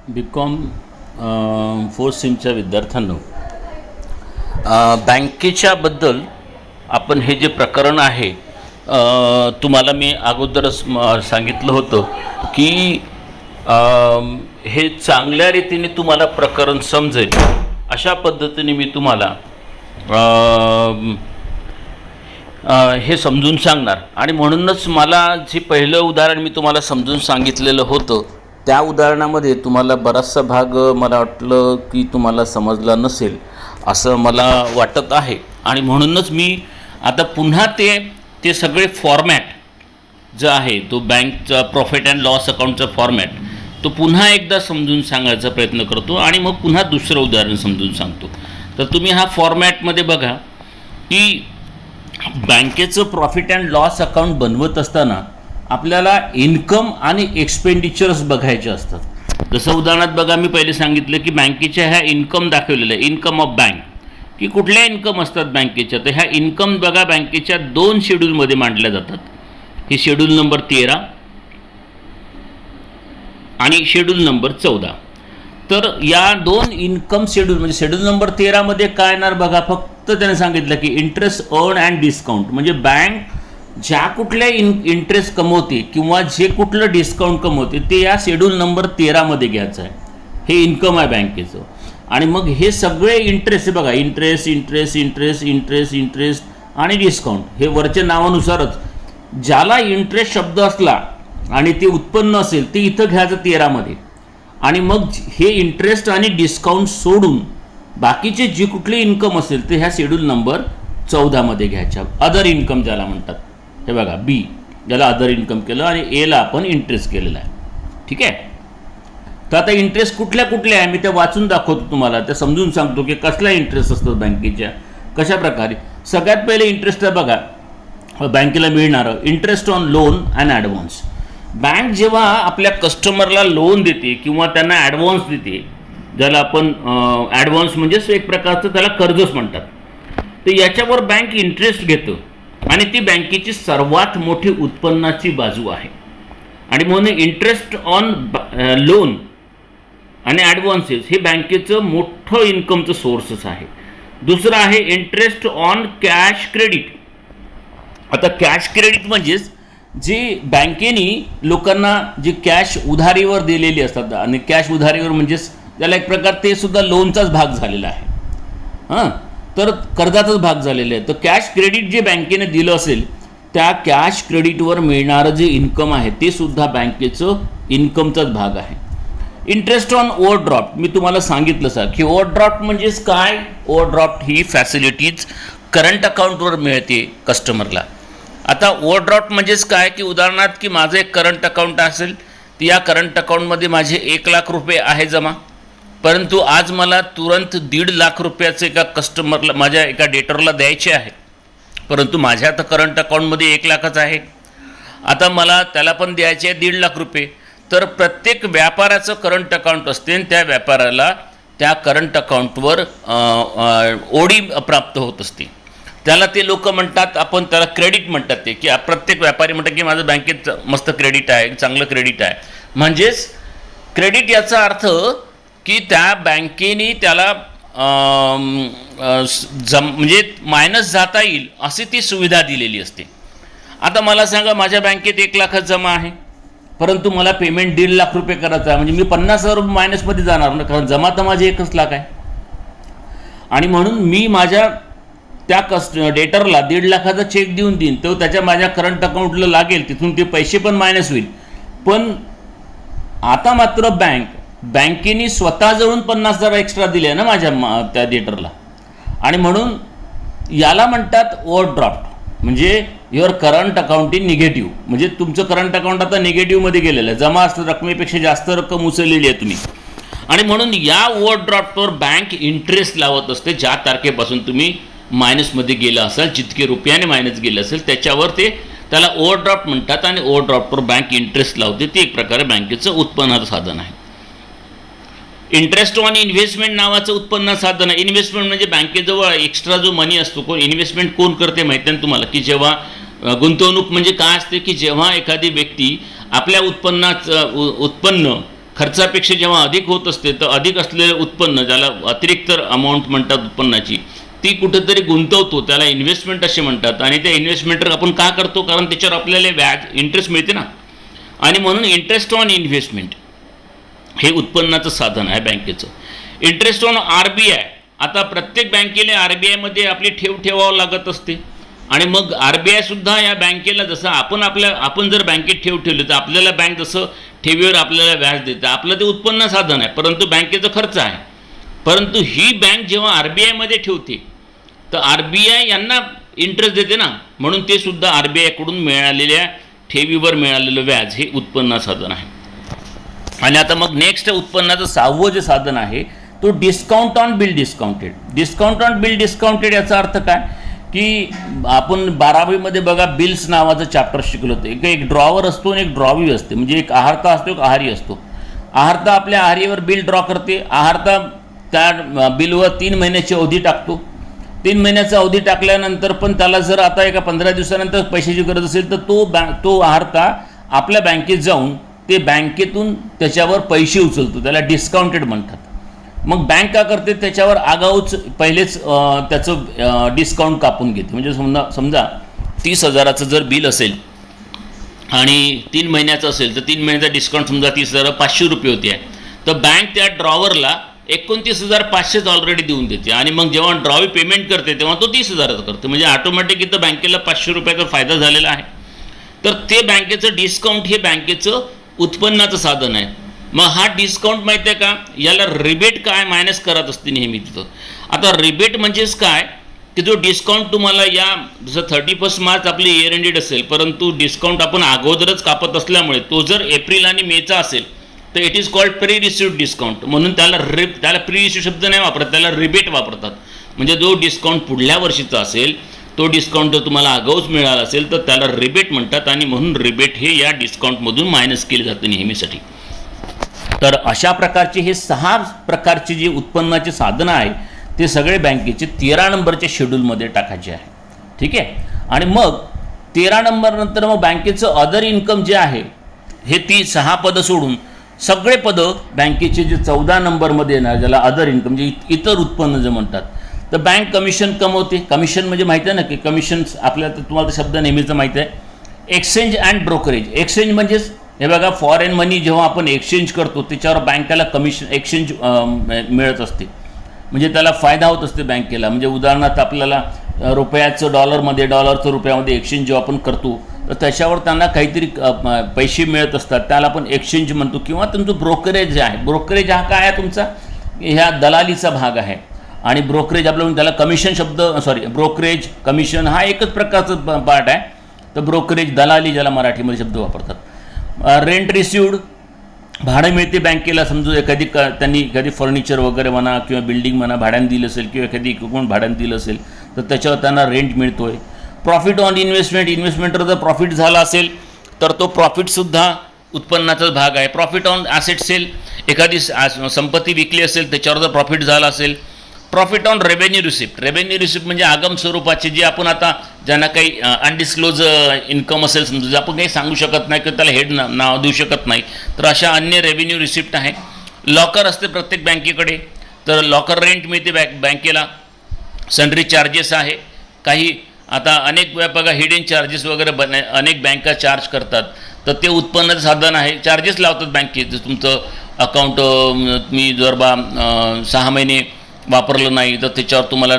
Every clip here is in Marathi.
BCom फोर्थ सेमच्या विद्यार्थ्यांनो, बँकेच्याबद्दल आपण हे जे प्रकरण आहे तुम्हाला मी अगोदरच सांगितलं होतं की हे चांगल्या रीतीने तुम्हाला प्रकरण समजेल अशा पद्धतीने मी तुम्हाला हे समजून सांगणार. आणि म्हणूनच मला जे पहिलं उदाहरण मी तुम्हाला समजून सांगितलेलं होतं त्या उदाहरणामध्ये तुम्हाला बराचसा भाग मला वाटलं की तुम्हाला समजला नसेल असं मला वाटत आहे. आणि म्हणूनच मी आता पुन्हा ते सगळे फॉर्मॅट जो आहे तो बँकचा प्रॉफिट अँड लॉस अकाउंटचा फॉर्मॅट तो पुन्हा एकदा समजून सांगायचा प्रयत्न करतो आणि मग पुन्हा दुसरं उदाहरण समजून सांगतो. तर तुम्ही हा फॉर्मॅटमध्ये बघा की बँकेचं प्रॉफिट अँड लॉस अकाउंट बनवत असताना आपल्याला इन्कम आणि एक्सपेंडिचर्स बघायचे असतात. जसं उदाहरणात बघा, मी पहिले सांगितलं की बँकेच्या ह्या इन्कम दाखवलेलं आहे, इन्कम ऑफ बँक, की कुठल्या इन्कम असतात बँकेच्या. तर ह्या इन्कम बघा बँकेच्या 2 शेड्यूलमध्ये मांडल्या जातात. ही शेड्यूल नंबर 13 आणि शेड्यूल नंबर 14. तर या 2 इन्कम शेड्यूल म्हणजे शेड्यूल नंबर 13 मध्ये काय येणार बघा, फक्त त्याने सांगितलं की इंटरेस्ट अर्न अँड डिस्काउंट, म्हणजे बँक ज्या कुठल्या इंटरेस्ट कमवते किंवा जे कुठलं डिस्काउंट कमवते ते या शेड्यूल नंबर 13 मध्ये घ्यायचं आहे. हे इन्कम आहे बँकेचं. आणि मग हे सगळे इंटरेस्ट बघा, interest interest interest interest interest आणि डिस्काउंट हे वरच्या नावानुसारच ज्याला इंटरेस्ट शब्द असला आणि ते उत्पन्न असेल ते इथं घ्यायचं 13 मध्ये. आणि मग हे इंटरेस्ट आणि डिस्काउंट सोडून बाकीचे जी कुठली इन्कम असेल ते ह्या शेड्यूल नंबर 14 मध्ये घ्यायच्या. अदर इन्कम ज्याला म्हणतात, हे बघा बी ज्याला अदर इन्कम केलं आणि एला आपण इंटरेस्ट केलेला आहे. ठीक आहे. तर आता इंटरेस्ट कुठल्या कुठल्या आहे मी ते वाचून दाखवतो तुम्हाला, ते समजून सांगतो की कसला इंटरेस्ट असतो बँकेच्या कशा प्रकारे. सगळ्यात पहिले इंटरेस्ट आहे बघा बँकेला मिळणारं interest on loan and advance. Bank जेव्हा आपल्या कस्टमरला लोन देते किंवा त्यांना ॲडव्हान्स देते, ज्याला आपण ॲडव्हान्स म्हणजेच एक प्रकारचं त्याला कर्जच म्हणतात, तर याच्यावर बँक इंटरेस्ट घेतं आणि ती बँकेची सर्वात मोठी उत्पन्नाची बाजू आहे. आणि म्हणून इंटरेस्ट ऑन लोन आणि ॲडव्हान्सेस हे बँकेचं मोठं इन्कमचं सोर्सच आहे. दुसरं आहे इंटरेस्ट ऑन कॅश क्रेडिट. आता कॅश क्रेडिट म्हणजेच जे बँकेने लोकांना जी कॅश उधारीवर दिलेली असतात, आणि कॅश उधारीवर म्हणजेच त्याला एक प्रकार ते सुद्धा लोनचाच भाग झालेला आहे. तर कर्जाचाच भाग झालेला आहे. तर कॅश क्रेडिट जे बँकेने दिलं असेल त्या कॅश क्रेडिटवर मिळणारं जे इन्कम आहे ते सुद्धा बँकेचं इन्कमचाच भाग आहे. इंटरेस्ट ऑन ओव्हरड्राफ्ट मी तुम्हाला सांगितलं सर की ओव्हरड्राफ्ट म्हणजेच काय. ओव्हरड्राफ्ट ही फॅसिलिटीज करंट अकाउंटवर मिळते कस्टमरला. आता ओव्हरड्राफ्ट म्हणजेच काय की उदाहरणार्थ की माझं एक करंट अकाउंट असेल तर या करंट अकाउंटमध्ये माझे 1 लाख रुपये आहे जमा, परंतु आज मला तुरंत 1.5 लाख रुपयाचे एका कस्टमरला माझ्या एका डेटरला द्यायचे आहे, परंतु माझ्या आता करंट अकाउंटमध्ये 1 लाखच आहे. आता मला त्याला पण द्यायचे आहे 1.5 लाख रुपये. तर प्रत्येक व्यापाराचं करंट अकाउंट असते आणि त्या व्यापाराला त्या करंट अकाउंटवर ओडी प्राप्त होत असते. त्याला ते लोक म्हणतात, आपण त्याला क्रेडिट म्हणतात. ते की प्रत्येक व्यापारी म्हणतात की माझं बँकेत मस्त क्रेडिट आहे, चांगलं क्रेडिट आहे. म्हणजेच क्रेडिट याचा अर्थ की त्या बँकेने त्याला म्हणजे मायनस जाता येईल अशी ती सुविधा दिलेली असते. आता मला सांगा माझ्या बँकेत 1 लाखच जमा आहे, परंतु मला पेमेंट 1.5 लाख रुपये करायचं आहे, म्हणजे मी 50,000 रुपये मायनसमध्ये जाणार ना, कारण जमा तर माझे 1 लाख आहे. आणि म्हणून मी माझ्या त्या डेटरला 1.5 लाखाचा चेक देऊन देईन, तो त्याच्या माझ्या करंट अकाउंटला लागेल, तिथून ते पैसे पण मायनस होईल. पण आता मात्र बँकेने स्वतःजवळून 50,000 एक्स्ट्रा दिले ना माझ्या त्या डेटरला. आणि म्हणून याला म्हणतात ओव्हरड्राफ्ट. म्हणजे your current account in negative, म्हणजे तुमचं करंट अकाउंट आता निगेटिव्हमध्ये गेलेलं आहे, जमा असतं रकमेपेक्षा जास्त रक्कम उचललेली आहे तुम्ही. आणि म्हणून या ओव्हरड्राफ्टवर बँक इंटरेस्ट लावत असते. ज्या तारखेपासून तुम्ही मायनसमध्ये गेलं असेल, जितके रुपयाने मायनस गेलं असेल त्याच्यावर त्याला ओव्हरड्राफ्ट म्हणतात आणि ओव्हरड्राफ्टवर बँक इंटरेस्ट लावते. ते एक प्रकारे बँकेचं उत्पन्नाचं साधन आहे. इंटरेस्ट ऑन इन्व्हेस्टमेंट नावाचं उत्पन्न साधन आहे. इन्व्हेस्टमेंट म्हणजे बँकेजवळ एक्स्ट्रा जो मनी असतो, इन्व्हेस्टमेंट कोण करते माहिती आहे तुम्हाला, की जेव्हा गुंतवणूक म्हणजे काय असते की जेव्हा एखादी व्यक्ती आपल्या उत्पन्न खर्चापेक्षा जेव्हा अधिक होत असते तर अधिक असलेलं उत्पन्न, ज्याला अतिरिक्त अमाऊंट म्हणतात उत्पन्नाची, ती कुठेतरी गुंतवतो, त्याला इन्व्हेस्टमेंट असे म्हणतात. आणि त्या इन्व्हेस्टमेंट आपण का करतो? कारण त्याच्यावर आपल्याला व्याज, इंटरेस्ट मिळते ना. आणि म्हणून इंटरेस्ट ऑन इन्व्हेस्टमेंट हे उत्पन्नाचं साधन आहे बँकेचं. इंटरेस्ट ऑन RBI, आता प्रत्येक बँकेला RBIमध्ये आपली ठेव ठेवावं लागत असते. आणि मग RBI सुद्धा या बँकेला, जसं आपण जर बँकेत ठेव ठेवली तर आपल्याला बँक जसं ठेवीवर आपल्याला व्याज देतं, आपलं ते उत्पन्न साधन आहे, परंतु बँकेचा खर्च आहे. परंतु ही बँक जेव्हा RBIमध्ये ठेवते तर RBI यांना इंटरेस्ट देते ना, म्हणून ते सुद्धा RBIकडून मिळालेल्या ठेवीवर मिळालेलं व्याज हे उत्पन्न साधन आहे. आणि आता मग नेक्स्ट उत्पन्नाचं 6वं जे साधन आहे तो discount on bill discounted. Discount on bill discounted याचा अर्थ काय की आपण 12वीमध्ये बघा बिल्स नावाचं चॅप्टर शिकलो होतं. एक ड्रॉवर असतो आणि एक ड्रॉवी असते, म्हणजे एक आहारता असतो, एक आहारी असतो. आहारता आपल्या आहारीवर बिल ड्रॉ करते. आहारता त्या बिलवर 3 महिन्याची अवधी टाकतो. 3 महिन्याचा अवधी टाकल्यानंतर पण त्याला जर आता एका 15 दिवसानंतर पैशाची गरज असेल तर तो आहारता आपल्या बँकेत जाऊन ते बँकेतून त्याच्यावर पैसे उचलतो, त्याला डिस्काउंटेड म्हणतात. मग बँक का करते? त्याच्यावर आगाऊच पहिलेच त्याचं डिस्काउंट कापून घेते. म्हणजे समजा 30,000चं जर बिल असेल आणि 3 महिन्याचं असेल तर 3 महिन्याचा डिस्काउंट समजा 30,500 रुपये होते आहे, तर बँक त्या ड्रॉवरला 29,500 ऑलरेडी देऊन देते. आणि मग जेव्हा ड्रॉवी पेमेंट करते तेव्हा तो 30,000चं करते. म्हणजे ऑटोमॅटिक इथं बँकेला 500 रुपयाचा फायदा झालेला आहे. तर ते बँकेचं डिस्काउंट हे बँकेचं उत्पन्नाचं साधन आहे. मग हा डिस्काउंट माहिती आहे का, याला रिबेट काय मायनस करत असते नेहमी तिथं. आता रिबेट म्हणजेच काय की जो डिस्काउंट तुम्हाला या जसं 31 मार्च आपली इयर एंडेड असेल, परंतु डिस्काउंट आपण अगोदरच कापत असल्यामुळे तो जर एप्रिल आणि मेचा असेल तर it is called pre received discount. म्हणून त्याला प्री रिसिव्ड शब्द नाही वापरत, त्याला रिबेट वापरतात. म्हणजे जो डिस्काउंट पुढल्या वर्षीचा असेल तो डिस्काउंट जर तुम्हाला आगाऊच मिळाला असेल तर त्याला रिबेट म्हणतात. आणि म्हणून रिबेट हे या डिस्काउंटमधून मायनस केले जातं नेहमीसाठी. तर अशा प्रकारचे हे 6 प्रकारचे जे उत्पन्नाचे साधनं आहे ते सगळे बँकेचे 13 नंबरच्या शेड्यूलमध्ये टाकायचे आहे. ठीक आहे. आणि मग 13 नंबर नंतर मग बँकेचं अदर इन्कम जे आहे हे ती 6 पदं सोडून सगळे पदं बँकेचे जे 14 नंबरमध्ये येणार, ज्याला अदर इन्कम म्हणजे इतर उत्पन्न जे म्हणतात, तर बँक कमिशन कमवते. कमिशन म्हणजे माहिती आहे ना की कमिशन आपल्याला, तुम्हाला शब्द नेहमीचं माहिती आहे. Exchange and brokerage. एक्सचेंज म्हणजेच हे बघा, फॉरेन मनी जेव्हा आपण एक्सचेंज करतो त्याच्यावर बँकेला कमिशन एक्सचेंज मिळत असते, म्हणजे त्याला फायदा होत असते बँकेला. म्हणजे उदाहरणार्थ आपल्याला रुपयाचं डॉलरमध्ये, डॉलरचं रुपयामध्ये एक्सचेंज जेव्हा आपण करतो तर त्याच्यावर त्यांना काहीतरी पैसे मिळत असतात, त्याला आपण एक्सचेंज म्हणतो. किंवा तुमचं ब्रोकरेज आहे. ब्रोकरेज हा काय आहे तुमचा, ह्या दलालीचा भाग आहे. आणि ब्रोकरेज आपलं त्याला कमिशन शब्द, ब्रोकरेज कमिशन हा एकच प्रकारचं पार्ट आहे. तर ब्रोकरेज दलाली ज्याला मराठीमध्ये शब्द वापरतात. रेंट रिसिव्ड, भाडं मिळते बँकेला. समजू त्यांनी एखादी फर्निचर वगैरे म्हणा किंवा बिल्डिंग म्हणा भाड्यानं दिलं असेल किंवा एखादी इक्विपमेंट भाड्यानं दिलं असेल तर त्याच्यावर त्यांना रेंट मिळतो आहे. प्रॉफिट ऑन इन्व्हेस्टमेंट, इन्व्हेस्टमेंटवर जर प्रॉफिट झाला असेल तर तो प्रॉफिटसुद्धा उत्पन्नाचाच भाग आहे. प्रॉफिट ऑन ॲसेट सेल, एखादी संपत्ती विकली असेल त्याच्यावर जर प्रॉफिट झाला असेल. Profit on revenue receipt. Revenue receipt म्हणजे आगम स्वरूपाचे जे आपण आता ज्यांना काही अनडिस्क्लोज इन्कम असेल, समजा जे आपण काही सांगू शकत नाही किंवा त्याला हेड नाव देऊ शकत नाही, तर अशा अन्य रेव्हेन्यू रिसिप्ट आहे. लॉकर असते प्रत्येक बँकेकडे, तर लॉकर रेंट मिळते बँकेला. सनरी चार्जेस आहे काही. आता अनेक बघा हिडन चार्जेस वगैरे अनेक बँका चार्ज करतात, तर ते उत्पन्नाचं साधन आहे. चार्जेस लावतात बँकेत. तुमचं अकाउंट तुम्ही जर 6 महिने वापरलं नाही तर त्याच्यावर तुम्हाला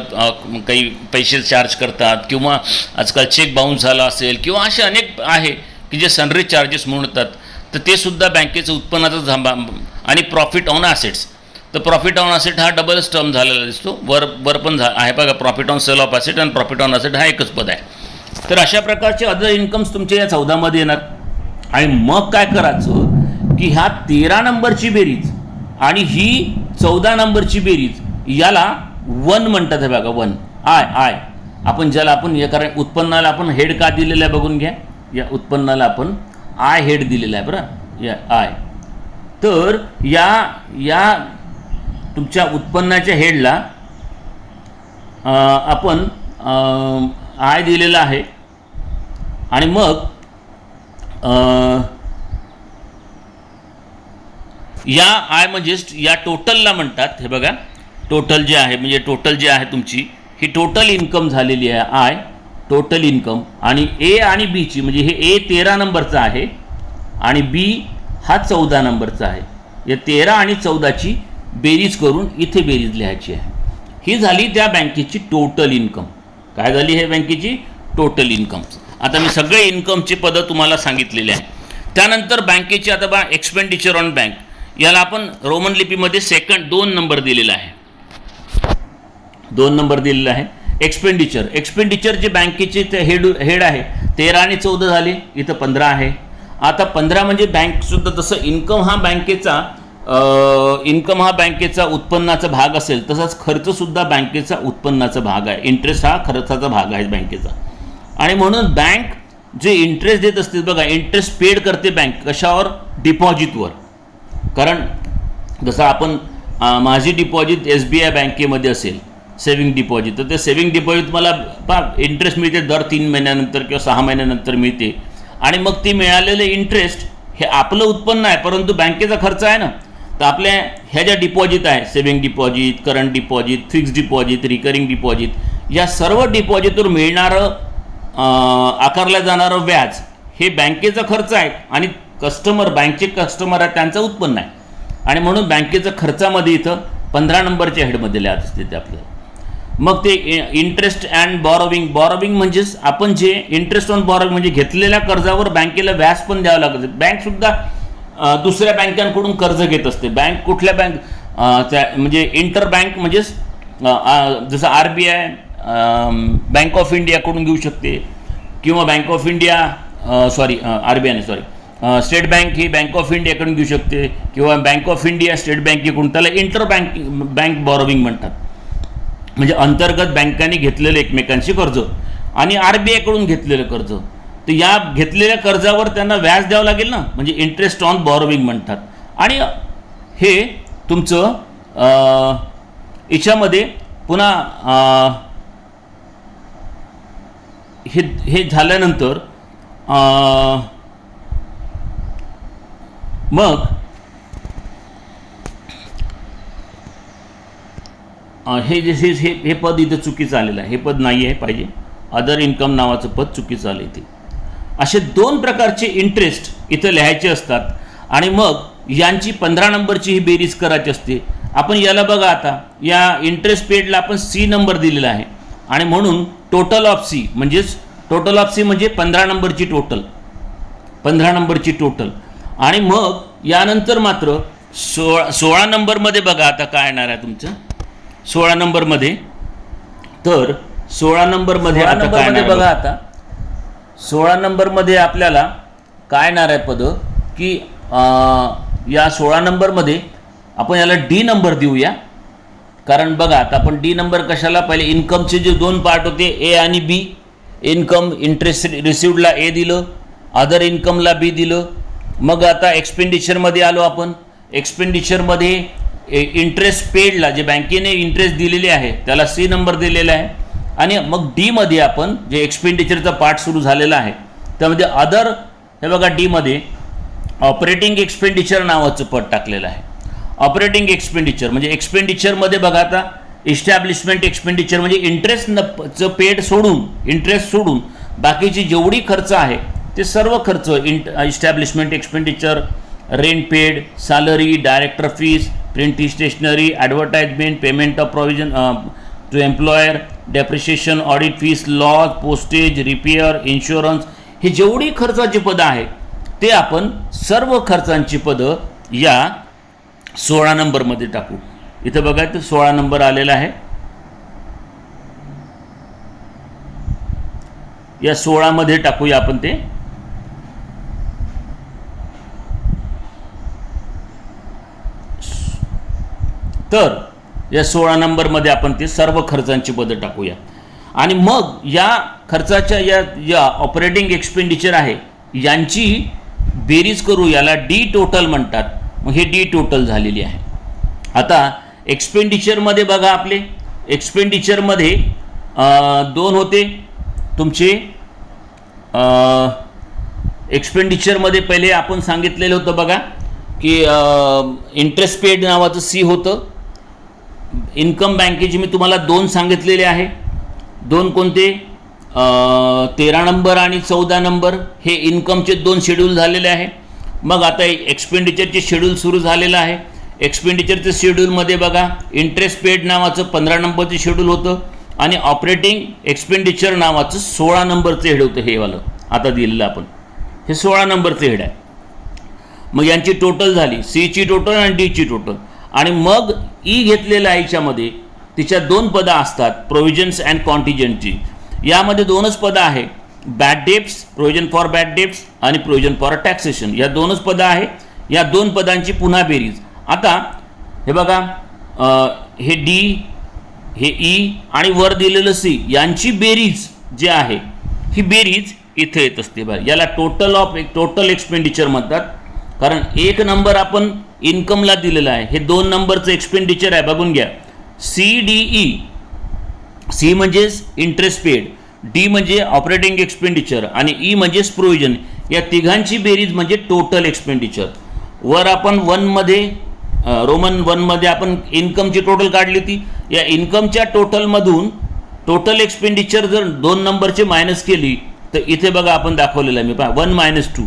काही पैसे चार्ज करतात. किंवा आजकाल चेक बाउन्स झाला असेल किंवा असे अनेक आहे की जे सनरी चार्जेस म्हणतात, तर ते सुद्धा बँकेचं उत्पन्नाचं. आणि प्रॉफिट ऑन ॲसेट्स, तर प्रॉफिट ऑन ॲसेट हा डबलच टर्म झालेला दिसतो. वर पण आहे बघा, profit on sale of asset आणि प्रॉफिट ऑन ॲसेट हा एकच पद आहे. तर अशा प्रकारचे अदर इन्कम्स तुमच्या या 14मध्ये येणार. आणि मग काय करायचं की ह्या 13 नंबरची बेरीज आणि ही 14 नंबरची बेरीज याला 1 म्हणतात. हे बघा 1 आय आपण ज्याला आपण हे कारण उत्पन्नाला आपण हेड का दिलेलं आहे बघून घ्या. या उत्पन्नाला आपण आय हेड दिलेला आहे बरं, या आय. तर या तुमच्या उत्पन्नाच्या हेडला आपण आय दिलेला आहे. आणि मग या आय म्हणजेच या टोटलला म्हणतात. हे बघा टोटल जे आहे म्हणजे टोटल जे आहे तुमची ही टोटल इन्कम झालेली आहे आय टोटल इन्कम. आणि ए आणि बीची म्हणजे हे ए 13 नंबरचा आहे आणि बी हा 14 नंबरचा आहे. या 13 आणि 14ची बेरीज करून इथे बेरीज लिहायची आहे. ही झाली त्या बँकेची टोटल इन्कम. काय झाली हे बँकेची टोटल इन्कम. आता मी सगळे इन्कमचे पदं तुम्हाला सांगितलेले आहे. त्यानंतर बँकेची आता बघा एक्सपेंडिचर ऑन बँक याला आपण रोमन लिपीमध्ये सेकंड 2 नंबर दिलेला आहे. 2 नंबर दिलेला आहे. एक्सपेंडिचर जे बँकेचे हेड आहे 13 आणि 14 झाले, इथं 15 आहे. आता 15 म्हणजे बँकसुद्धा तसं इन्कम हा बँकेचा उत्पन्नाचा भाग असेल तसाच खर्चसुद्धा बँकेचा उत्पन्नाचा भाग आहे. इंटरेस्ट हा खर्चाचा भाग आहे बँकेचा. आणि म्हणून बँक जे इंटरेस्ट देत असते बघा, इंटरेस्ट पेड करते बँक कशावर, डिपॉझिटवर. कारण जसं आपण माझी डिपॉझिट SBI बँकेमध्ये असेल सेविंग डिपॉझिट, तर ते सेविंग डिपॉझिट मला इंटरेस्ट मिळते दर 3 महिन्यानंतर किंवा 6 महिन्यानंतर मिळते. आणि मग ते मिळालेले इंटरेस्ट हे आपलं उत्पन्न आहे परंतु बँकेचा खर्च आहे ना. तर आपल्या ह्या ज्या डिपॉझिट आहे saving deposit, current deposit, fix deposit, recurring deposit, या सर्व डिपॉझिटवर मिळणारं आकारलं जाणारं व्याज हे बँकेचा खर्च आहे आणि बँकचे कस्टमर आहे त्यांचं उत्पन्न आहे. आणि म्हणून बँकेचं खर्चामध्ये इथं 15 नंबरच्या हेडमध्ये लिहात असते ते आपल्याला. मग ते इंटरेस्ट अँड बॉरोविंग म्हणजेच आपण जे इंटरेस्ट ऑन बॉरोविंग म्हणजे घेतलेल्या कर्जावर बँकेला व्याज पण द्यावं लागतं. बँकसुद्धा दुसऱ्या बँकांकडून कर्ज घेत असते. बँक कुठल्या म्हणजे इंटर बँक म्हणजेच जसं RBI बँक ऑफ इंडियाकडून घेऊ शकते किंवा bank of India RBI state bank he bank of इंडियाकडून घेऊ शकते किंवा बँक ऑफ इंडिया स्टेट बँकेकडून. त्याला इंटर बँक बॉरोविंग म्हणतात. म्हणजे अंतर्गत बँकांनी घेतलेलं एकमेकांशी कर्ज आणि RBI कडून घेतलेलं कर्ज. तर या घेतलेल्या कर्जावर त्यांना व्याज द्यावं लागेल ना, म्हणजे इंटरेस्ट ऑन बॉरोविंग म्हणतात. आणि हे तुमचं याच्यामध्ये पुन्हा हे झाल्यानंतर मग हे पद इथं चुकीचं आलेलं आहे. हे पद नाही आहे पाहिजे. अदर इन्कम नावाचं पद चुकीचं आलं इथे. असे 2 प्रकारचे इंटरेस्ट इथं लिहायचे असतात आणि मग यांची 15 नंबरची ही बेरीज करायची असते. आपण याला बघा आता या इंटरेस्ट पेडला आपण C नंबर दिलेला आहे आणि म्हणून टोटल ऑफ C म्हणजे 15 नंबरची टोटल 15 नंबरची टोटल. आणि मग यानंतर मात्र 16 नंबरमध्ये बघा आता काय येणार आहे तुमचं 16 नंबरमध्ये. तर 16 नंबरमध्ये आता काय बघा आता 16 नंबरमध्ये आपल्याला काय येणार आहे पद की या 16 नंबरमध्ये आपण याला D नंबर देऊया. कारण बघा आता आपण D नंबर कशाला, पहिले इन्कमचे जे 2 पार्ट होते A आणि B, इन्कम इंटरेस्ट रिसिव्डला A दिलं, अदर इन्कमला B दिलं. मग आता एक्सपेंडिचरमध्ये आलो आपण. एक्सपेंडिचरमध्ये इंटरेस्ट पेडला जे बँकेने इंटरेस्ट दिलेले आहे त्याला C नंबर दिलेला आहे. आणि मग Dमध्ये आपण जे एक्सपेंडिचरचा पार्ट सुरू झालेला आहे त्यामध्ये अदर, हे बघा Dमध्ये ऑपरेटिंग एक्सपेंडिचर नावाचं पद टाकलेलं आहे. ऑपरेटिंग एक्सपेंडिचर म्हणजे एक्सपेंडिचरमध्ये बघा आता इस्टॅब्लिशमेंट एक्सपेंडिचर म्हणजे इंटरेस्ट पेड सोडून इंटरेस्ट सोडून बाकीची जेवढी खर्च आहे ते सर्व खर्च establishment expenditure, rent paid, salary, director fees, printing stationery, advertisement, payment of provision to employer, depreciation, audit fees, laws, postage, repair, insurance, हे जेवढी खर्चाची पदं आहे ते आपण सर्व खर्चांची पदं या 16 नंबरमध्ये टाकू. इथं बघा तर 16 नंबर आलेला आहे. या 16 मध्ये टाकूया आपण ते. तर या 16 नंबरमध्ये आपण ते सर्व खर्चांची पदं टाकूया. आणि मग या खर्चाच्या या ऑपरेटिंग एक्सपेंडिचर आहे यांची बेरीज करू, याला D टोटल म्हणतात. मग हे D टोटल झालेली आहे. आता एक्सपेंडिचरमध्ये बघा आपले एक्सपेंडिचरमध्ये 2 होते तुमचे. एक्सपेंडिचरमध्ये पहिले आपण सांगितलेलं होतं बघा की इंटरेस्ट पेड नावाचं सी होतं. इन्कम बँकेचे मी तुम्हाला 2 सांगितलेले आहे. 2 कोणते? 13 नंबर आणि 14 नंबर हे इन्कमचे 2 शेड्यूल झालेले आहे. मग आता एक्सपेंडिचरचे शेड्यूल सुरू झालेलं आहे. एक्सपेंडिचरच्या शेड्यूलमध्ये बघा इंटरेस्ट पेड नावाचं 15 नंबरचं शेड्यूल होतं आणि ऑपरेटिंग एक्सपेंडिचर नावाचं 16 नंबरचं हेड होतं. हे वालं आता दिलेलं आपण हे 16 नंबरचं हेड आहे. मग यांची टोटल झाली, सीची टोटल आणि डीची टोटल. आणि मग ई घेतलेल्या याच्यामध्ये तिच्या 2 पदं असतात, प्रोव्हिजन्स अँड कॉन्टिजंटची. यामध्ये 2च पदं आहे, bad debts, provision for bad debts आणि प्रोव्हिजन फॉर टॅक्सेशन. या 2च पदं आहे. या 2 पदांची पुन्हा बेरीज. आता हे बघा, हे डी, हे ई आणि वर दिलेलं सी यांची बेरीज जी आहे ही बेरीज इथे येत असते. बघा, याला टोटल एक्सपेंडिचर म्हणतात. कारण 1 नंबर आपण इन्कमला दिलेला आहे, हे 2 नंबरचं एक्सपेंडिचर आहे. बघून घ्या, सी डी ई. सी म्हणजेच इंटरेस्ट पेड, डी म्हणजे ऑपरेटिंग एक्सपेंडिचर आणि ई म्हणजेच प्रोव्हिजन. या तिघांची बेरीज म्हणजे टोटल एक्सपेंडिचर. वर आपण 1मध्ये रोमन 1मध्ये आपण इन्कमची टोटल काढली होती. या इन्कमच्या टोटलमधून टोटल एक्सपेंडिचर जर 2 नंबरची मायनस केली तर इथे बघा आपण दाखवलेलं आहे. मी पहा 1 - 2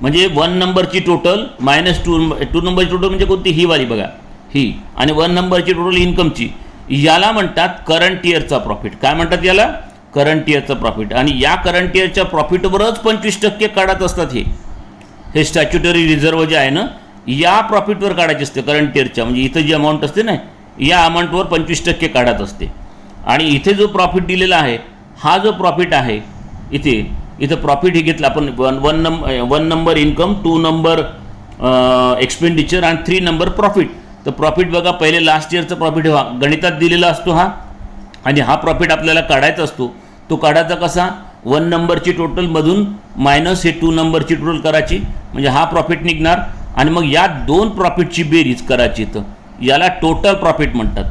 म्हणजे 1 नंबरची टोटल -2 नंबरची टोटल म्हणजे कोणती? ही वाली बघा, ही. आणि 1 नंबरची टोटल इन्कमची. याला म्हणतात करंट इयरचा प्रॉफिट. काय म्हणतात याला? करंट इयरचा प्रॉफिट. आणि या करंट इयरच्या प्रॉफिटवरच 25% काढत असतात. हे स्टॅच्युटरी रिझर्व्ह जे आहे ना, या प्रॉफिटवर काढायचे असते करंट इयरच्या. म्हणजे इथं जी अमाऊंट असते ना, या अमाऊंटवर 25% काढत असते. आणि इथे जो प्रॉफिट दिलेला आहे, हा जो प्रॉफिट आहे इथं प्रॉफिट हे घेतलं आपण 1 नंबर इन्कम, 2 नंबर एक्सपेंडिचर आणि 3 नंबर प्रॉफिट. तर प्रॉफिट बघा, पहिले लास्ट इयरचा प्रॉफिट गणितात दिलेला असतो हा, आणि हा प्रॉफिट आपल्याला काढायचा असतो. तो काढायचा कसा? 1 नंबरची टोटलमधून मायनस हे 2 नंबरची टोटल करायची, म्हणजे हा प्रॉफिट निघणार. आणि मग या 2 प्रॉफिटची बेरीज करायची. तर याला टोटल प्रॉफिट म्हणतात.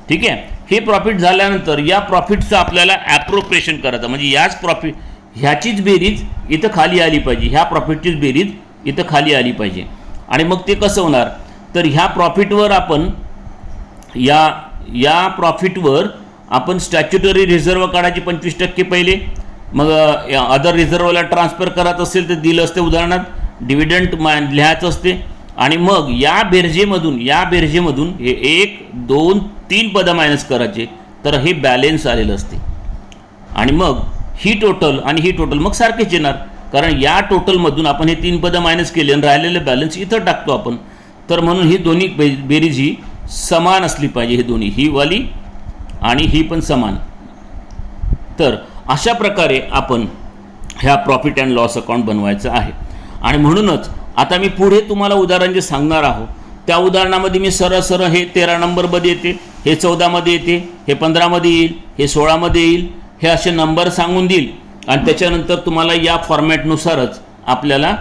ठीक आहे. हे प्रॉफिट झाल्यानंतर या प्रॉफिटचं आपल्याला ॲप्रोप्रिएशन करायचं, म्हणजे याच प्रॉफिट ह्याचीच बेरीज इथं खाली आली पाहिजे. ह्या प्रॉफिटचीच बेरीज इथं खाली आली पाहिजे. आणि मग ते कसं होणार? तर ह्या प्रॉफिटवर आपण या प्रॉफिटवर आपण स्टॅच्युटरी रिझर्व्ह काढायची 25% पहिले. मग अदर रिझर्व्हला ट्रान्सफर करत असेल तर दिलं असते, उदाहरणार्थ डिव्हिडंड लिहायचं असते. आणि मग या बेरजेमधून हे 1, 2, 3 पदं मायनस करायचे, तर हे बॅलेन्स आलेलं असते. आणि मग ही टोटल आणि ही टोटल मग सारखेच येणार, कारण या टोटलमधून आपण हे 3 पदं मायनस केले आणि राहिलेले बॅलन्स इथं टाकतो आपण. तर म्हणून ही दोन्ही बेरीज ही समान असली पाहिजे. हे दोन्ही, ही वाली आणि ही पण समान. तर अशा प्रकारे आपण ह्या प्रॉफिट अँड लॉस अकाउंट बनवायचं आहे. आणि म्हणूनच आता मी पुढे तुम्हाला उदाहरण जे सांगणार आहोत, त्या उदाहरणामध्ये मी सरळ हे 13 नंबरमध्ये येते, हे 14मध्ये येते, हे 15मध्ये येईल, हे 16मध्ये येईल, हे असे नंबर सांगून देईल. आणि त्याच्यानंतर तुम्हाला या फॉर्मॅटनुसारच आपल्याला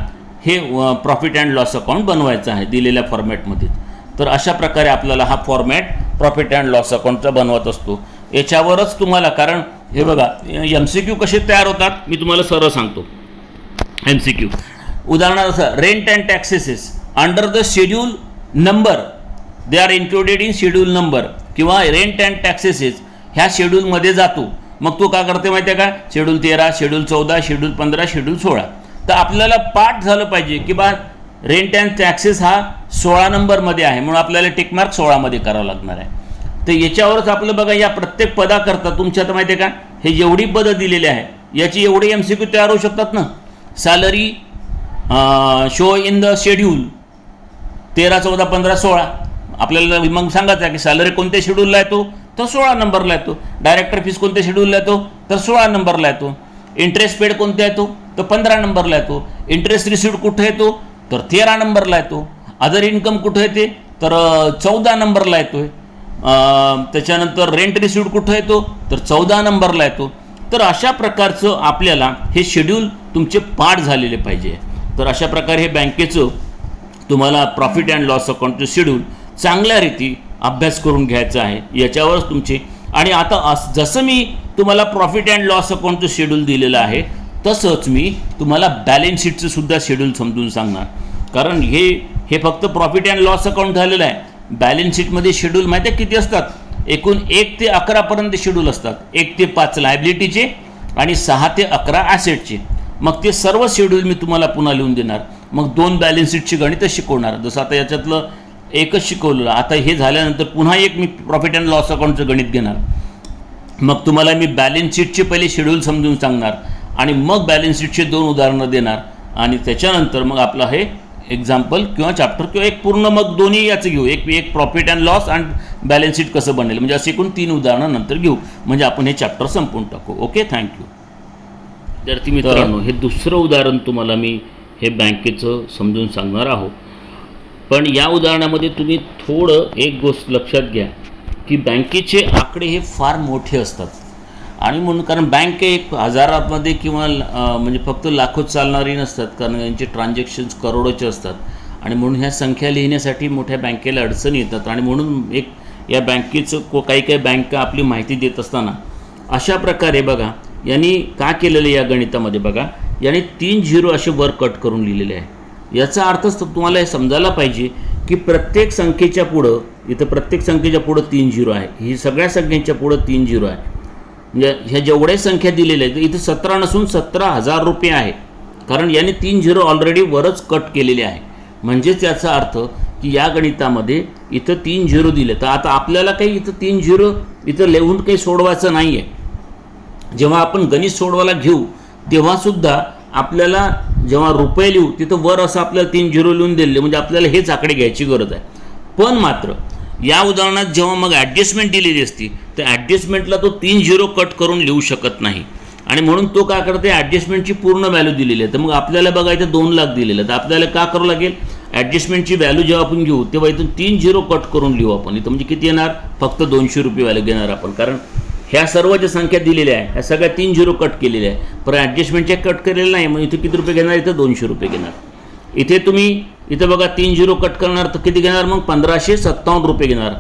हे प्रॉफिट अँड लॉस अकाउंट बनवायचं आहे दिलेल्या फॉर्मॅटमध्ये. तर अशा प्रकारे आपल्याला हा फॉर्मॅट प्रॉफिट अँड लॉस अकाउंटचा बनवत असतो. याच्यावरच तुम्हाला, कारण हे बघा MCQ कसे तयार होतात मी तुम्हाला सरळ सांगतो. MCQ उदाहरणार्थ असं, rent and taxes under the schedule number they are included in schedule number, किंवा रेंट अँड टॅक्सेसेस ह्या शेड्यूलमध्ये जातो. मग तो काय करते माहिती आहे का? Schedule 13, schedule 14, schedule 15, schedule 16. तर आपल्याला पाठ झालं पाहिजे की बा रेंट अँड टॅक्सेस हा 16 नंबरमध्ये आहे, म्हणून आपल्याला टिकमार्क 16मध्ये करावं लागणार आहे. तर याच्यावरच आपलं बघा, या प्रत्येक पदाकरता तुमच्या आता माहिती आहे का, हे जेवढी पदं दिलेली आहे याची एवढे MCQ तयार होऊ शकतात ना. Salary show in the schedule 13, 14, 15, 16. आपल्याला मग सांगायचं आहे की सॅलरी कोणत्या शेड्यूलला येतो? तर 16 नंबरला येतो. डायरेक्टर फीस कोणत्या शेड्यूलला येतो? तर 16 नंबरला येतो. इंटरेस्ट पेड कोणत्या येतो? तर 15 नंबरला येतो. इंटरेस्ट रिसिव्ड कुठे येतो? तर 13 नंबरला येतो. अदर इन्कम कुठे येते? तर 14 नंबरला येतोय. त्याच्यानंतर रेंट रिसिव्ड कुठे येतो? तर 14 नंबरला येतो. तर अशा प्रकारचं आपल्याला हे शेड्यूल तुमचे पाठ झालेले पाहिजे. तर अशा प्रकारे हे बँकेचं तुम्हाला प्रॉफिट अँड लॉस अकाउंटचं शेड्यूल चांगल्या रीती अभ्यास करून घ्यायचा आहे. याच्यावरच तुमचे, आणि आता जसं मी तुम्हाला प्रॉफिट अँड लॉस अकाउंटचं शेड्यूल दिलेलं आहे तसंच मी तुम्हाला बॅलन्स शीटचं सुद्धा शेड्यूल समजून सांगणार. कारण हे फक्त प्रॉफिट अँड लॉस अकाउंट झालेलं आहे. बॅलन्स शीटमध्ये शेड्यूल माहिती आहे किती असतात? एकूण 1 ते 11 पर्यंत शेड्यूल असतात. 1 ते 5 लायबिलिटीचे आणि 6 ते 11 ॲसेटचे. मग ते सर्व शेड्यूल मी तुम्हाला पुन्हा लिहून देणार. मग 2 बॅलन्स शीटची गणितं शिकवणार. जसं आता याच्यातलं एकच शिकवलेलं, आता हे झाल्यानंतर पुन्हा एक मी प्रॉफिट अँड लॉस अकाउंटचं गणित घेणार. मग तुम्हाला मी बॅलन्स शीटचे पहिले शेड्यूल समजून सांगणार आणि मग बॅलन्स शीटचे 2 उदाहरणं देणार आणि त्याच्यानंतर मग आपलं हे एक्झाम्पल किंवा चॅप्टर किंवा एक पूर्ण मग दोन्ही याचं घेऊ. एक प्रॉफिट अँड लॉस आणि बॅलन्स शीट कसं बनेल, म्हणजे असे एकूण 3 उदाहरणं नंतर घेऊ. म्हणजे आपण हे चॅप्टर संपवून टाकू. Okay, thank you. विद्यार्थी मित्रांनो, हे दुसरं उदाहरण तुम्हाला मी हे बँकेचं समजून सांगणार आहोत. पण या उदाहरणामध्ये तुम्ही थोडं एक गोष्ट लक्षात घ्या की बँकेचे आकडे हे फार मोठे असतात आणि म्हणून कारण बँक एक हजारामध्ये किंवा म्हणजे फक्त लाखोत चालणारी नसतात, कारण यांचे ट्रान्झॅक्शन्स करोडोचे असतात आणि म्हणून ह्या संख्या लिहिण्यासाठी मोठ्या बँकेला अडचणी येतात. आणि म्हणून एक या बँकेचं काही बँका आपली माहिती देत असताना अशा प्रकारे बघा यांनी का केलेलं या गणितामध्ये बघा, यांनी 3 झिरो असे वर कट करून लिहिलेले आहे. याचा अर्थच तुम्हाला हे समजायला पाहिजे की प्रत्येक संख्येच्या पुढं इथं प्रत्येक संख्येच्या पुढं 3 झिरो आहे. ही सगळ्या संख्येच्या पुढं 3 झिरो आहे. म्हणजे ह्या जेवढ्या संख्या दिलेल्या आहेत इथं 17 नसून 17,000 रुपये आहे, कारण यांनी 3 झिरो ऑलरेडी वरच कट केलेले आहे. म्हणजेच याचा अर्थ की या गणितामध्ये इथं 3 झिरो दिले. तर आता आपल्याला काही इथं 3 झिरो इथं लिहून काही सोडवायचं नाही आहे. जेव्हा आपण गणित सोडवायला घेऊ तेव्हासुद्धा आपल्याला जेव्हा रुपये लिहू तिथं वर असं आपल्याला 3 झिरो लिहून दिले, म्हणजे आपल्याला हेच आकडे घ्यायची गरज आहे. पण मात्र या उदाहरणात जेव्हा मग ॲडजस्टमेंट दिलेली असती तर ॲडजस्टमेंटला तो 3 झिरो कट करून लिहू शकत नाही आणि म्हणून तो काय करते, ॲडजस्टमेंटची पूर्ण व्हॅल्यू दिलेली आहे. तर मग आपल्याला बघायचं 2 लाख दिलेलं आहे, तर आपल्याला का करावं लागेल, ॲडजस्टमेंटची व्हॅल्यू जेव्हा आपण घेऊ तेव्हा इथून 3 झिरो कट करून लिहू आपण. इथं म्हणजे किती येणार, फक्त 200 रुपये व्हॅल्यू घेणार आपण, कारण ह्या सर्व ज्या संख्या दिलेल्या आहे ह्या सगळ्या 3 झिरो कट केलेल्या आहे. पण ॲडजस्टमेंटच्या कट केलेलं नाही, मग इथे किती रुपये घेणार, इथं 200 रुपये घेणार. इथे तुम्ही इथं बघा 3 झिरो कट करणार तर किती घेणार, मग 1557 रुपये घेणार.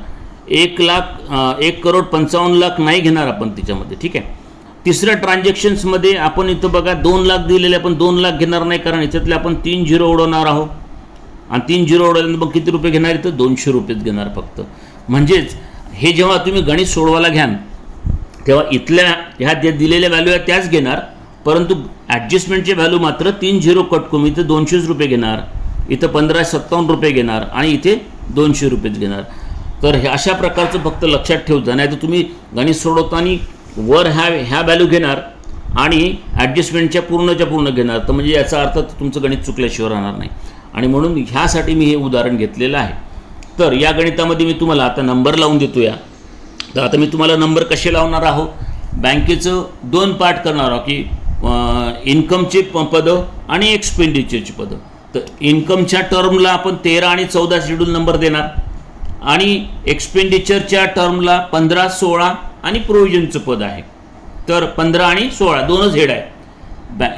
1,55,00,000 नाही घेणार आपण त्याच्यामध्ये. ठीक आहे. तिसऱ्या ट्रान्झॅक्शन्समध्ये आपण इथं बघा 2 लाख दिलेले, आपण 2 लाख घेणार नाही, कारण याच्यातले आपण 3 झिरो उडवणार आहोत आणि 3 झिरो उडवल्यानंतर मग किती रुपये घेणार, इथं 200 रुपयेच घेणार फक्त. म्हणजेच हे जेव्हा तुम्ही गणित सोडवायला घ्याल तेव्हा इथल्या ह्या ज्या दिलेल्या व्हॅल्यू आहेत त्याच घेणार, परंतु ॲडजस्टमेंटचे व्हॅल्यू मात्र 3 झिरो कट करून इथं 200 रुपये घेणार, इथं 1557 रुपये घेणार आणि इथे 200 रुपयेच घेणार. तर हे अशा प्रकारचं फक्त लक्षात ठेवता. नाही तर तुम्ही गणित सोडवताना वर ह्या व्हॅल्यू घेणार आणि ॲडजस्टमेंटच्या पूर्ण घेणार, तर म्हणजे याचा अर्थ तुमचं गणित चुकल्याशिवाय राहणार नाही. आणि म्हणून ह्यासाठी मी हे उदाहरण घेतलेलं आहे. तर या गणितामध्ये मी तुम्हाला आता नंबर लावून देतो या. तर आता मी तुम्हाला नंबर कसे लावणार आहोत, बँकेचं 2 पार्ट करणार आहोत की इन्कमचे पदं आणि एक्सपेंडिचरची पदं. तर इन्कमच्या टर्मला आपण 13 आणि 14 शेड्यूल नंबर देणार आणि एक्सपेंडिचरच्या टर्मला 15, 16 आणि प्रोव्हिजनचं पद आहे. तर 15 आणि 16 दोनच हेड आहे.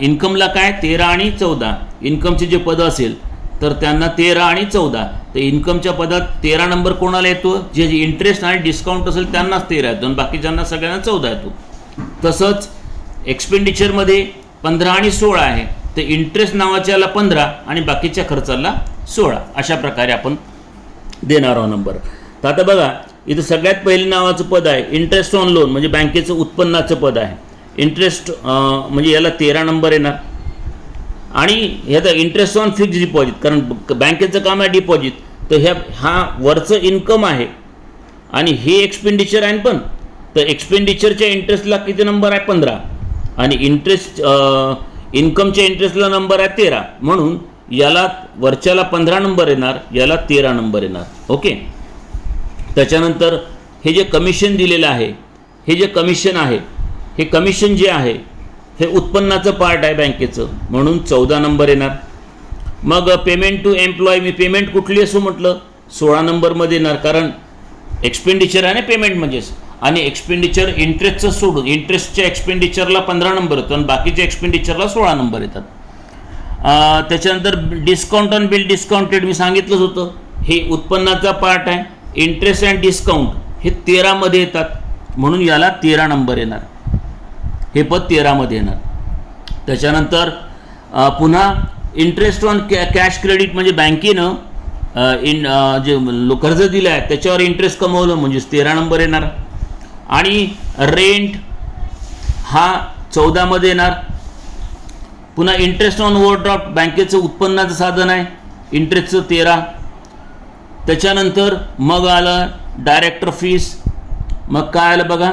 इन्कमला काय 13 आणि 14 इन्कमचे जे पदं असेल तर त्यांना 13 आणि 14. तर इन्कमच्या पदात 13 नंबर कोणाला येतो, जे इंटरेस्ट आणि डिस्काउंट असेल त्यांनाच 13 येतो आणि बाकीच्यांना सगळ्यांना 14 येतो. तसंच एक्सपेंडिचरमध्ये 15 आणि 16 आहे, तर इंटरेस्ट नावाच्याला 15 आणि बाकीच्या खर्चाला 16. अशा प्रकारे आपण देणार आहोत नंबर. तर आता बघा इथं सगळ्यात पहिलं नावाचं पद आहे इंटरेस्ट ऑन लोन, म्हणजे बँकेचं उत्पन्नाचं पद आहे. इंटरेस्ट म्हणजे याला 13 नंबर येणार आणि ह्याचा इंटरेस्ट ऑन फिक्स डिपॉझिट, कारण बँकेचं काम आहे डिपॉझिट, तर हा वरचं इन्कम आहे आणि हे एक्सपेंडिचर आहे पण. तर एक्सपेंडिचरच्या इंटरेस्टला किती नंबर आहे 15 आणि इन्कमच्या इंटरेस्टला नंबर आहे 13, म्हणून याला वरच्याला 15 नंबर येणार, याला 13 नंबर येणार. ओके. त्याच्यानंतर हे जे कमिशन दिलेलं आहे, हे जे कमिशन आहे, हे कमिशन जे आहे हे उत्पन्नाचं पार्ट आहे बँकेचं, म्हणून 14 नंबर येणार. मग पेमेंट टू एम्प्लॉय, मी पेमेंट कुठली असो म्हटलं 16 नंबरमध्ये येणार, कारण एक्सपेंडिचर आहे ना पेमेंट म्हणजेच. आणि एक्सपेंडिचर इंटरेस्टचं सोडून इंटरेस्टच्या एक्सपेंडिचरला 15 नंबर येतो आणि बाकीच्या एक्सपेंडिचरला 16 नंबर येतात. त्याच्यानंतर डिस्काउंट ऑन बिल डिस्काउंटेड मी सांगितलंच होतं, हे उत्पन्नाचा पार्ट आहे. इंटरेस्ट अँड डिस्काउंट हे 13 मध्ये येतात, म्हणून याला 13 नंबर येणार, हे पद 13 मध्ये येणार. त्याच्यानंतर पुन्हा इंटरेस्ट ऑन कॅश क्रेडिट, म्हणजे बँकेनं जे कर्ज दिलं आहे त्याच्यावर इंटरेस्ट कमवलं म्हणजेच 13 नंबर येणार. आणि रेंट हा 14 मध्ये येणार. पुन्हा इंटरेस्ट ऑन ओव्हरड्राफ्ट बँकेचं उत्पन्नाचं साधन आहे, इंटरेस्टचं 13. त्याच्यानंतर मग आलं डायरेक्टर फीस. मग काय आलं बघा,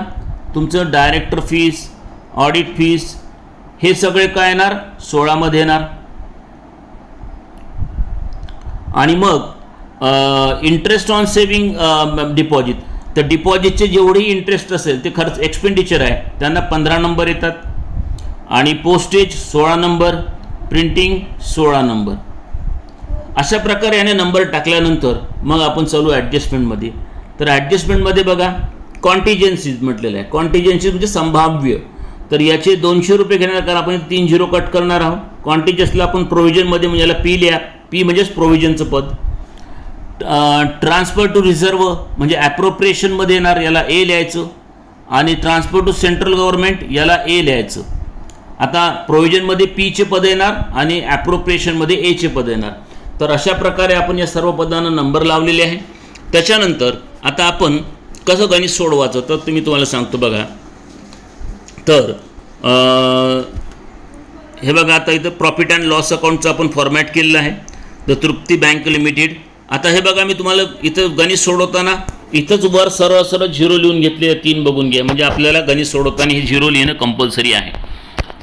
तुमचं डायरेक्टर फीस, ऑडिट फीस हे सगळे काय येणार 16 मध्ये येणार. आणि मग इंटरेस्ट ऑन सेविंग डिपॉझिट, तर डिपॉझिटचे जेवढी इंटरेस्ट असेल ते खर्च एक्सपेंडिचर आहे त्यांना 15 नंबर येतात. आणि पोस्टेज 16 नंबर, प्रिंटिंग 16 नंबर. अशा प्रकारे याने नंबर टाकल्यानंतर मग आपण चालू ॲडजस्टमेंटमध्ये. तर ॲडजस्टमेंटमध्ये बघा कॉन्टिजेन्सीज म्हटलेलं आहे. कॉन्टिजेन्सीज म्हणजे संभाव्य. तर याचे 200 रुपये घेणार, कारण आपण 3 झिरो कट करणार आहोत. कॉन्टिजेन्सला आपण प्रोव्हिजनमध्ये म्हणजे याला पी लिहा, पी म्हणजेच प्रोव्हिजनचं पद. ट्रान्सफर टू रिझर्व म्हणजे ॲप्रोप्रिएशनमध्ये येणार, याला ए लिहायचं. आणि ट्रान्सफर टू सेंट्रल गव्हर्नमेंट याला ए लिहायचं. आता प्रोव्हिजनमध्ये पीचे पद येणार आणि ॲप्रोप्रिएशनमध्ये एचे पद येणार. तर अशा प्रकारे आपण या सर्व पदांना नंबर लावलेले आहे. त्याच्यानंतर आता आपण कसं गणित सोडवायचं तर तुम्हाला सांगतो बघा. तर हे बघा, आता इथं प्रॉफिट अँड लॉस अकाउंटचं आपण फॉर्मॅट केलेलं आहे, द तृप्ती बँक लिमिटेड. आता हे बघा, मी तुम्हाला इथं गणित सोडवताना इथंच वर सरळ सरळ झिरो लिहून घेतले, 3 बघून घ्या, म्हणजे आपल्याला गणित सोडवताना हे झिरो लिहिणं कंपल्सरी आहे.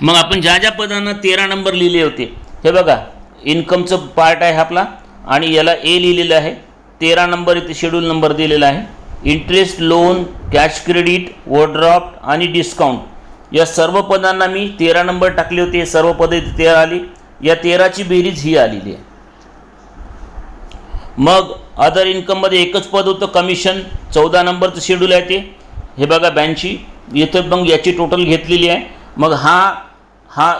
मग आपण ज्या ज्या पदांना 13 नंबर लिहिले होते, हे बघा इन्कमचं पार्ट आहे आपला आणि याला ए लिहिलेलं आहे. 13 नंबर इथे शेड्यूल नंबर दिलेला आहे. Interest, loan, cash credit, overdraft आणि डिस्काउंट या सर्व पदांना मी 13 नंबर टाकले होते. हे सर्व पदे 13 आली. या 13ची बेरीज ही आलेली आहे. मग अदर इन्कममध्ये एकच पद होतं कमिशन, 14 नंबरचं शेड्यूल आहे ते. हे बघा 82. इथं मग याची टोटल घेतलेली आहे. मग हा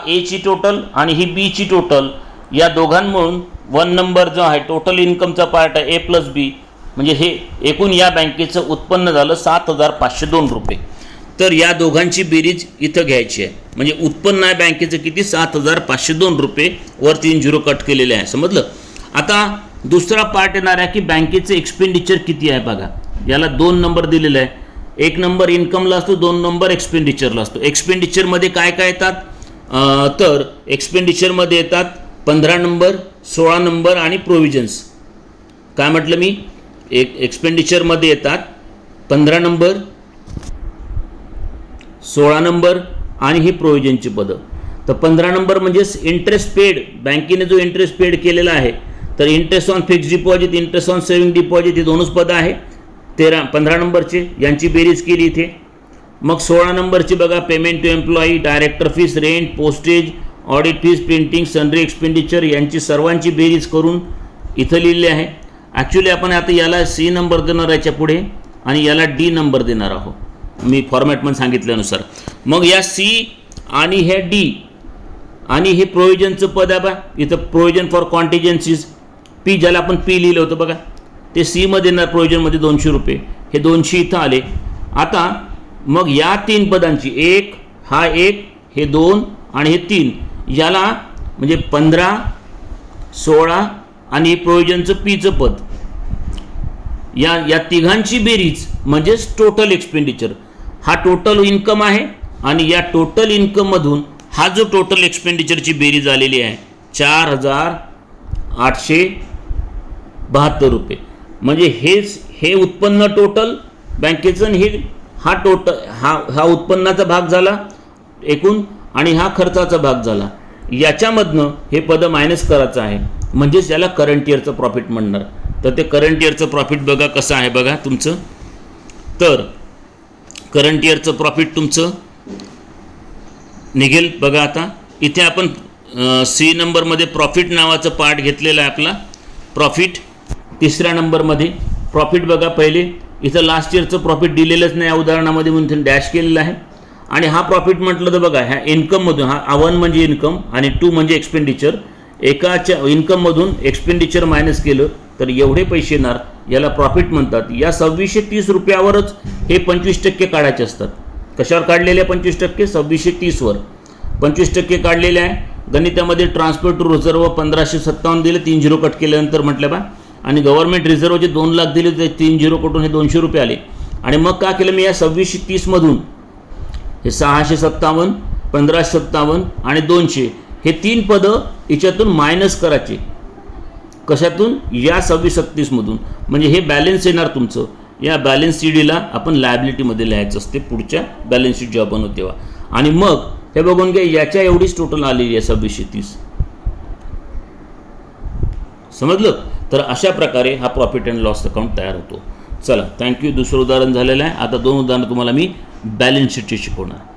एची टोटल आणि ही बीची टोटल या दोघांमधून 1 नंबर जो आहे टोटल इन्कमचा पार्ट आहे ए प्लस बी, म्हणजे हे एकूण या बँकेचं उत्पन्न झालं 7,502 रुपये. तर या दोघांची बेरीज इथं घ्यायची आहे. म्हणजे उत्पन्न आहे बँकेचं किती 7,502 रुपये. वर 3 झिरो कट केलेले आहे, समजलं. आता दुसरा पार्ट येणार आहे की बँकेचं एक्सपेंडिचर किती आहे बघा. याला 2 नंबर दिलेला आहे. 1 नंबर इन्कमला असतो, 2 नंबर एक्सपेंडिचरला असतो. एक्सपेंडिचरमध्ये काय काय येतात तर एक्सपेंडिचरमध्ये येतात 15 नंबर, 16 नंबर आणि प्रोव्हिजन्स. काय म्हटलं मी, एक्सपेंडिचरमध्ये येतात 15 नंबर, 16 नंबर आणि ही प्रोव्हिजनची पदं. तर 15 नंबर म्हणजेच इंटरेस्ट पेड, बँकेने जो इंटरेस्ट पेड केलेला आहे. तर interest on fixed deposit, interest on saving deposit हे दोनच पदं आहे 15 नंबरचे, यांची बेरीज केली इथे. मग 16 नंबरची बघा payment to employee, director fees, rent, postage, audit fees, printing, sundry expenditure यांची सर्वांची बेरीज करून इथं लिहिली आहे. ॲक्च्युली आपण आता याला सी नंबर देणार याच्या पुढे आणि याला डी नंबर देणार आहोत मी फॉर्मॅटमध्ये सांगितल्यानुसार. मग या सी आणि हे डी आणि हे प्रोव्हिजनचं पद आहे बा, इथं प्रोव्हिजन फॉर कॉन्टिजेन्सीज पी, ज्याला आपण पी लिहिलं होतं बघा, ते सीमध्ये येणार. प्रोव्हिजनमध्ये 200 रुपये, हे 200 इथं आले. आता मग या 3 पदांची हा एक, हे 2 आणि हे 3 याला म्हणजे 15, 16 आणि प्रोव्हिजनचं पीचं पद, या तिघांची बेरीज म्हणजेच टोटल एक्सपेंडिचर. हा टोटल इन्कम आहे आणि या टोटल इन्कममधून हा जो टोटल एक्सपेंडिचरची बेरीज आलेली आहे 4,872 रुपये. म्हणजे हे उत्पन्न टोटल बँकेचं आणि हा टोटल हा उत्पन्नाचा भाग झाला एकूण आणि हा खर्चाचा भाग झाला. याच्यामधनं हे पद मायनस करायचं आहे, म्हणजेच याला करंट इयरचं प्रॉफिट म्हणणार. तर ते करंट इयरचं प्रॉफिट बघा कसं आहे बघा तुमचं. तर करंट इयरचं प्रॉफिट तुमचं निघेल बघा. आता इथे आपण सी नंबरमध्ये प्रॉफिट नावाचं पार्ट घेतलेलं आहे आपला. प्रॉफिट 3ऱ्या नंबरमध्ये प्रॉफिट बघा. पहिले इथं लास्ट इयरचं प्रॉफिट दिलेलंच नाही या उदाहरणामध्ये म्हणून इथं डॅश केलेलं आहे. आणि हा प्रॉफिट म्हटलं तर बघा ह्या इन्कममधून, हा 1 म्हणजे इन्कम आणि 2 म्हणजे एक्सपेंडिचर. एकाच्या इन्कममधून एक्सपेंडिचर मायनस केलं तर एवढे पैसे येणार, याला प्रॉफिट म्हणतात. या 2630 रुपयावरच हे 25% काढायचे असतात. कशावर काढलेले आहे 25%? 2630वर 25% काढलेले आहे. गणितामध्ये ट्रान्सफर टू रिझर्व 1557 दिले, 3 झिरो कट केल्यानंतर म्हटलं बा. आणि गव्हर्नमेंट रिझर्वचे 2 लाख दिले होते, 3 झिरो कटून हे 200 रुपये आले. आणि मग काय केलं मी या 2630मधून हे 657, 1557 आणि 200 हे 3 पदं याच्यातून मायनस करायचे. कशातून? या 2636मधून. म्हणजे हे बॅलन्स येणार तुमचं. या बॅलन्स शीटला आपण लायबिलिटीमध्ये लिहायचं असते पुढच्या बॅलन्स शीट जेव्हा बनवू तेव्हा. आणि मग हे बघून घ्या, याच्या एवढीच टोटल आलेली आहे 2630. समजलं? तर अशा प्रकारे हा प्रॉफिट अँड लॉस अकाउंट तयार होतो. चला, थँक्यू. दुसरं उदाहरण झालेलं आहे. आता 2 उदाहरणं तुम्हाला मी बॅलन्स शीटचे शिकवणार.